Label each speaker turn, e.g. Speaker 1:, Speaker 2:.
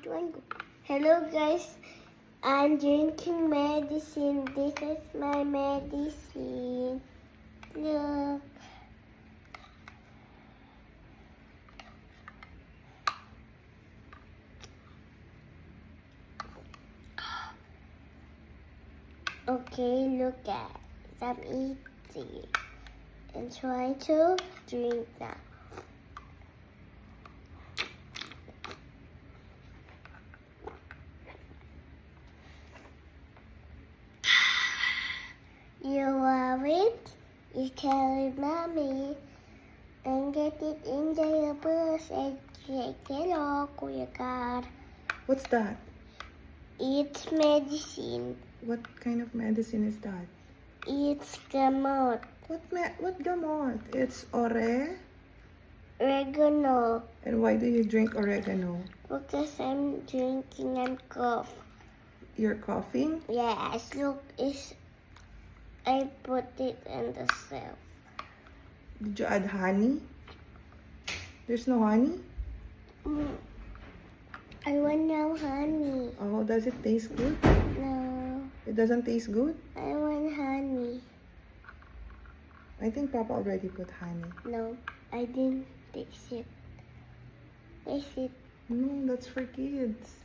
Speaker 1: Hello guys, I'm drinking medicine. This is my medicine. Look. Okay, look at it. I'm eating and trying to drink now. You love it? You carry mommy and get it into your purse and take it off with your card.
Speaker 2: What's that?
Speaker 1: It's medicine.
Speaker 2: What kind of medicine is that?
Speaker 1: It's gamot.
Speaker 2: What gamot? It's
Speaker 1: Oregano.
Speaker 2: And why do you drink oregano?
Speaker 1: Because I'm drinking and cough.
Speaker 2: You're coughing?
Speaker 1: Yes, look, I put it in the shelf.
Speaker 2: Did you add honey? There's no honey?
Speaker 1: I want no honey.
Speaker 2: Oh, does it taste good?
Speaker 1: No,
Speaker 2: It doesn't taste good?
Speaker 1: I want honey.
Speaker 2: I think Papa already put honey.
Speaker 1: No, I didn't taste it. Taste it.
Speaker 2: No, that's for kids.